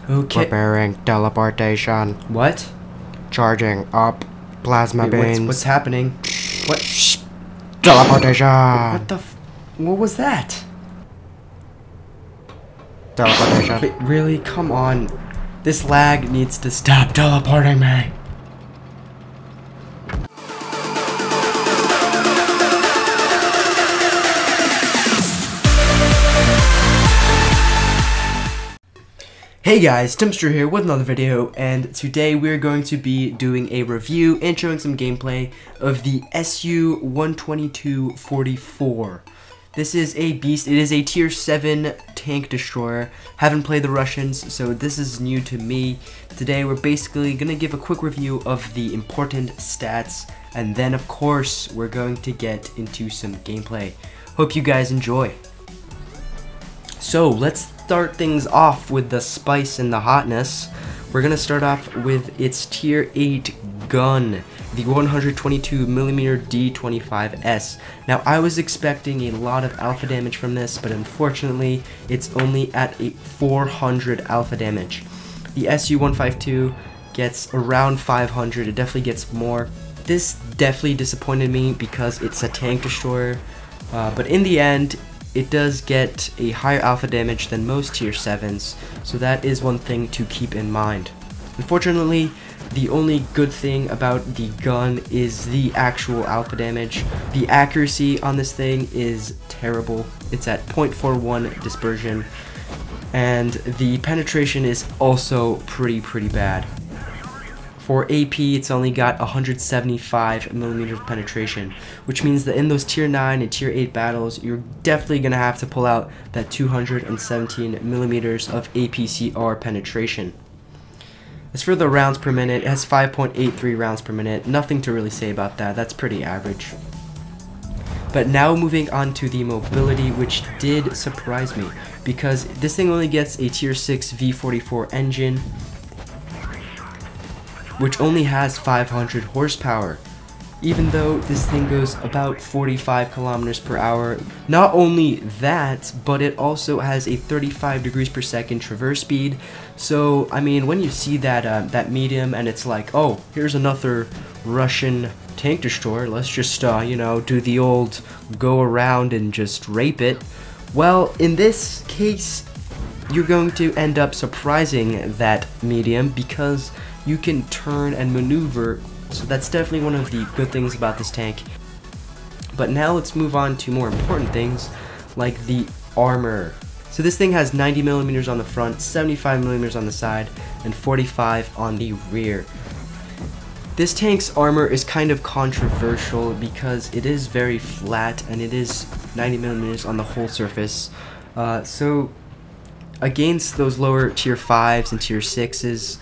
Okay. Preparing teleportation. What? Charging up plasma beams. What's happening? What? Teleportation. What was that? Teleportation. Wait, really? Come on. This lag needs to stop teleporting me. Hey guys, Timster here with another video, and today we're going to be doing a review and showing some gameplay of the SU-122-44. This is a beast. It is a tier 7 tank destroyer. Haven't played the Russians, so this is new to me. Today we're basically going to give a quick review of the important stats, and then of course we're going to get into some gameplay. Hope you guys enjoy. So let's start things off with the spice and the hotness. We're gonna start off with its tier 8 gun, the 122mm D25S. Now I was expecting a lot of alpha damage from this, but unfortunately it's only at a 400 alpha damage. The SU-152 gets around 500, it definitely gets more. This definitely disappointed me because it's a tank destroyer, but in the end it does get a higher alpha damage than most tier 7s, so that is one thing to keep in mind. Unfortunately, the only good thing about the gun is the actual alpha damage. The accuracy on this thing is terrible. It's at 0.41 dispersion, and the penetration is also pretty bad. For AP, it's only got 175mm of penetration, which means that in those tier 9 and tier 8 battles, you're definitely going to have to pull out that 217mm of APCR penetration. As for the rounds per minute, it has 5.83 rounds per minute. Nothing to really say about that. That's pretty average. But now moving on to the mobility, which did surprise me, because this thing only gets a tier 6 V44 engine, which only has 500 horsepower, even though this thing goes about 45 kilometers per hour. Not only that, but it also has a 35 degrees per second traverse speed. So I mean, when you see that that medium and it's like, oh, here's another Russian tank destroyer, let's just you know, do the old go around and just rape it. Well, in this case you're going to end up surprising that medium because you can turn and maneuver, so that's definitely one of the good things about this tank. But now let's move on to more important things, like the armor. So this thing has 90mm on the front, 75mm on the side, and 45 on the rear. This tank's armor is kind of controversial because it is very flat and it is 90mm on the whole surface. So against those lower tier 5s and tier 6s,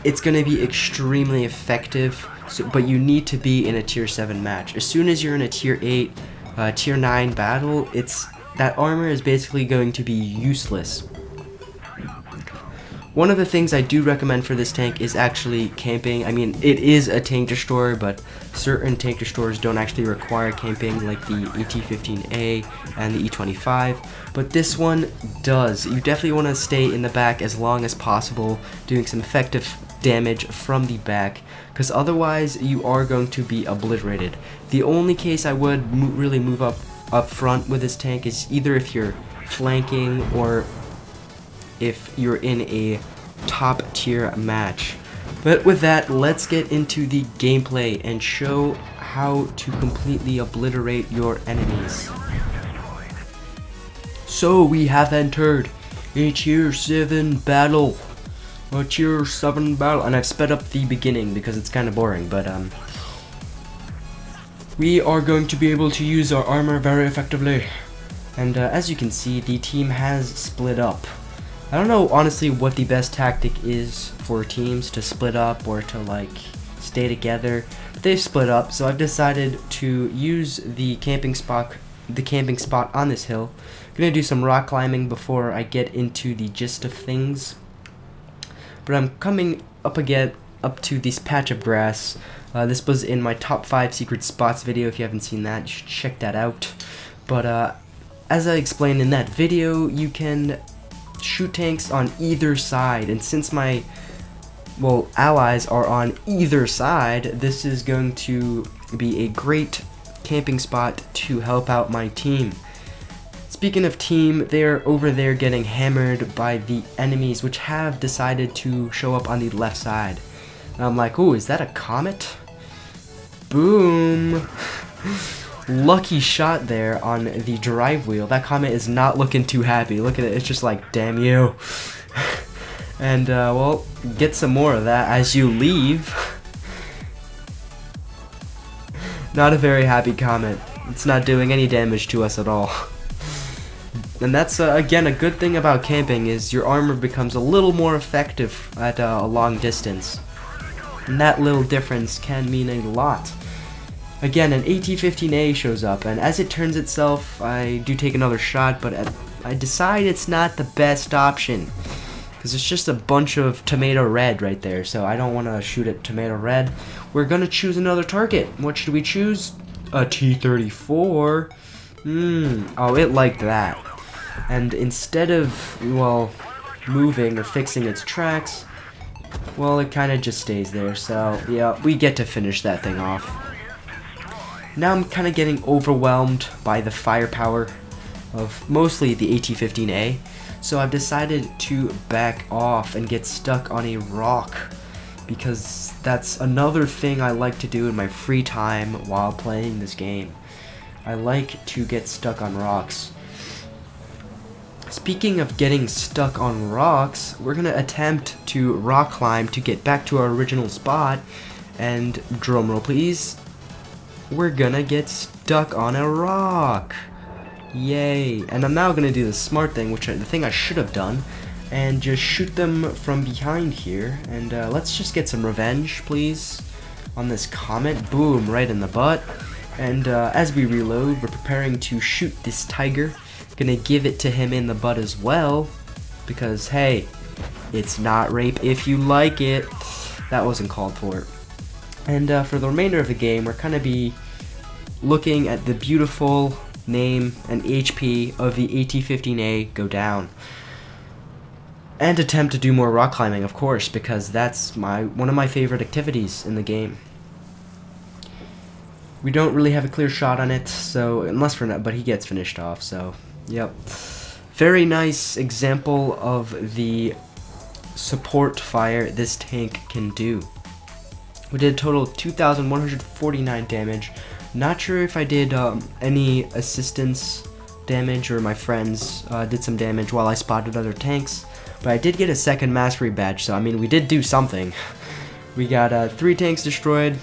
it's going to be extremely effective, but you need to be in a tier 7 match. As soon as you're in a tier 8, tier 9 battle, that armor is basically going to be useless. One of the things I do recommend for this tank is actually camping. I mean, it is a tank destroyer, but certain tank destroyers don't actually require camping, like the ET-15A and the E-25, but this one does. You definitely want to stay in the back as long as possible, doing some effective damage from the back, because otherwise you are going to be obliterated. The only case I would really move up front with this tank is either if you're flanking or if you're in a top tier match. But with that, let's get into the gameplay and show how to completely obliterate your enemies. So we have entered a tier 7 battle. A tier 7 battle, and I've sped up the beginning because it's kind of boring, but we are going to be able to use our armor very effectively. And as you can see, the team has split up. I don't know honestly what the best tactic is for teams to split up or to like stay together, but they've split up, so I've decided to use the camping spot on this hill. I'm gonna do some rock climbing before I get into the gist of things. But I'm coming up to this patch of grass. This was in my top 5 secret spots video. If you haven't seen that, you should check that out. But as I explained in that video, you can shoot tanks on either side, and since my allies are on either side, this is going to be a great camping spot to help out my team. Speaking of team, they're over there getting hammered by the enemies, which have decided to show up on the left side. And I'm like, ooh, is that a comet? Boom! Lucky shot there on the drive wheel. That comet is not looking too happy. Look at it, it's just like, damn you. And, well, get some more of that as you leave. Not a very happy comet. It's not doing any damage to us at all. And that's, again, a good thing about camping is your armor becomes a little more effective at a long distance. And that little difference can mean a lot. Again, an AT-15A shows up, and as it turns itself, I do take another shot, but I decide it's not the best option. Because it's just a bunch of tomato red right there, so I don't want to shoot at tomato red. We're going to choose another target. What should we choose? A T-34. Oh, it liked that. And instead of, well, moving or fixing its tracks, well, it kind of just stays there. So, yeah, we get to finish that thing off. Now I'm kind of getting overwhelmed by the firepower of mostly the AT-15A. So I've decided to back off and get stuck on a rock, because that's another thing I like to do in my free time while playing this game. I like to get stuck on rocks. Speaking of getting stuck on rocks, we're going to attempt to rock climb to get back to our original spot, and drumroll please, we're gonna get stuck on a rock. Yay. And I'm now gonna do the smart thing, the thing I should have done, and just shoot them from behind here. And let's just get some revenge, please, on this comet. Boom, right in the butt. And as we reload, we're preparing to shoot this tiger. Gonna give it to him in the butt as well, because hey, it's not rape if you like it. That wasn't called for. And for the remainder of the game, we're kind of be looking at the beautiful name and HP of the AT-15A go down. And attempt to do more rock climbing, of course, because that's one of my favorite activities in the game. We don't really have a clear shot on it, so unless for now, but he gets finished off, so yep. Very nice example of the support fire this tank can do. We did a total of 2,149 damage. Not sure if I did any assistance damage or my friends did some damage while I spotted other tanks, but I did get a second mastery badge, so I mean we did do something. We got 3 tanks destroyed,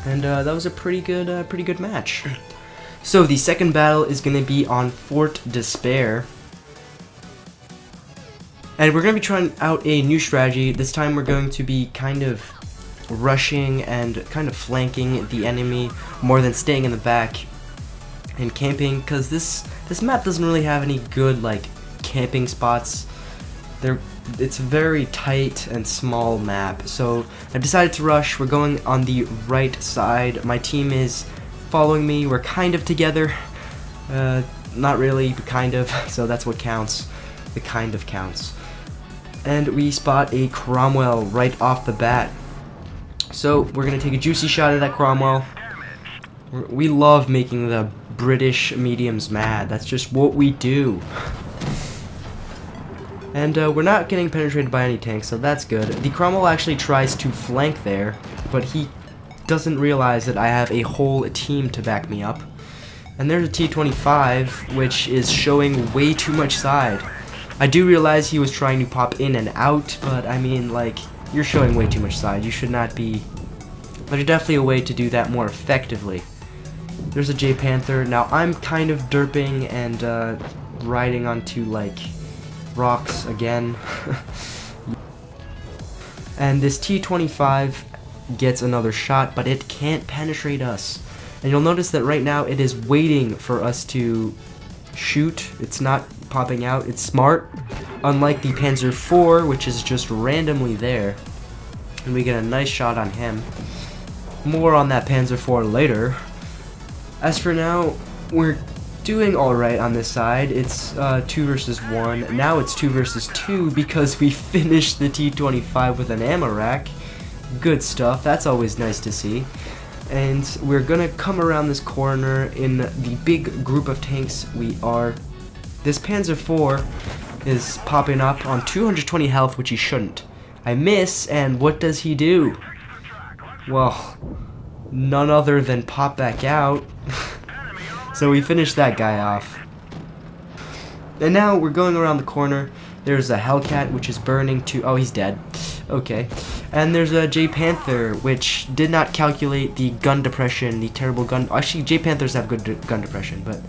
and that was a pretty good match. So the second battle is going to be on Fort Despair. And we're going to be trying out a new strategy. This time we're going to be kind of rushing and kind of flanking the enemy more than staying in the back and camping, because this map doesn't really have any good like camping spots. It's a very tight and small map, so I decided to rush. We're going on the right side. My team is following me. We're kind of together, not really, but kind of, so that's what counts. The kind of counts. And we spot a Cromwell right off the bat. So we're gonna take a juicy shot at that Cromwell. We love making the British mediums mad. That's just what we do. And we're not getting penetrated by any tanks, so that's good. The Cromwell actually tries to flank there, but he doesn't realize that I have a whole team to back me up. And there's a T-25, which is showing way too much side. I do realize he was trying to pop in and out, but I mean, like, you're showing way too much side. You should not be. There's definitely a way to do that more effectively. There's a J Panther. Now I'm kind of derping and riding onto like rocks again. And this T-25 gets another shot, but it can't penetrate us. And you'll notice that right now it is waiting for us to shoot. It's not popping out. It's smart. Unlike the Panzer IV, which is just randomly there. And we get a nice shot on him. More on that Panzer IV later. As for now, we're doing alright on this side. It's 2 versus 1. Now it's 2 versus 2 because we finished the T-25 with an ammo rack. Good stuff. That's always nice to see. And we're gonna come around this corner in the big group of tanks we are. This Panzer IV is popping up on 220 health, which he shouldn't. I miss, and what does he do? Well, none other than pop back out. So we finished that guy off. And now we're going around the corner. There's a Hellcat, which is burning to... Oh, he's dead. Okay. And there's a J Panther, which did not calculate the gun depression, the terrible gun... Actually, J Panthers have good gun depression, but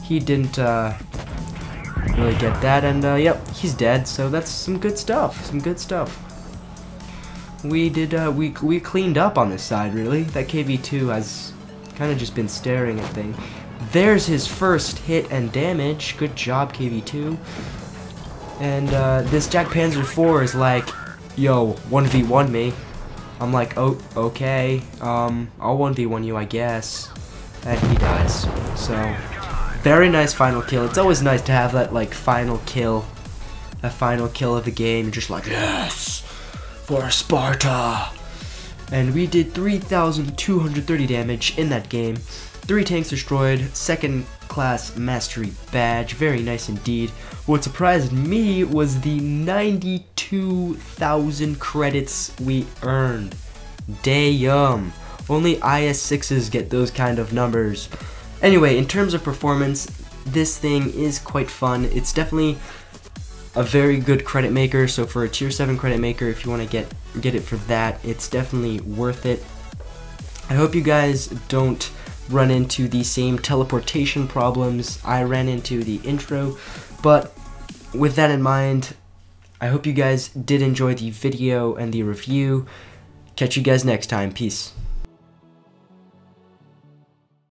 he didn't really get that. And, yep, he's dead. So that's some good stuff. Some good stuff. We did, we cleaned up on this side, really. That KV-2 has kind of just been staring at things. There's his first hit and damage. Good job, KV-2. And, this Jack Panzer IV is like, yo, 1v1 me. I'm like, oh, okay, I'll 1v1 you, I guess. And he dies. So, very nice final kill. It's always nice to have that, like, final kill. That final kill of the game. You're just like, yes, for Sparta. And we did 3,230 damage in that game. 3 tanks destroyed, 2nd class mastery badge, very nice indeed. What surprised me was the 92,000 credits we earned. Damn. Only IS-6s get those kind of numbers. Anyway, in terms of performance, this thing is quite fun. It's definitely a very good credit maker, so for a tier 7 credit maker, if you want to get it for that, it's definitely worth it. I hope you guys don't run into the same teleportation problems I ran into the intro, but with that in mind, I hope you guys did enjoy the video and the review. Catch you guys next time. Peace.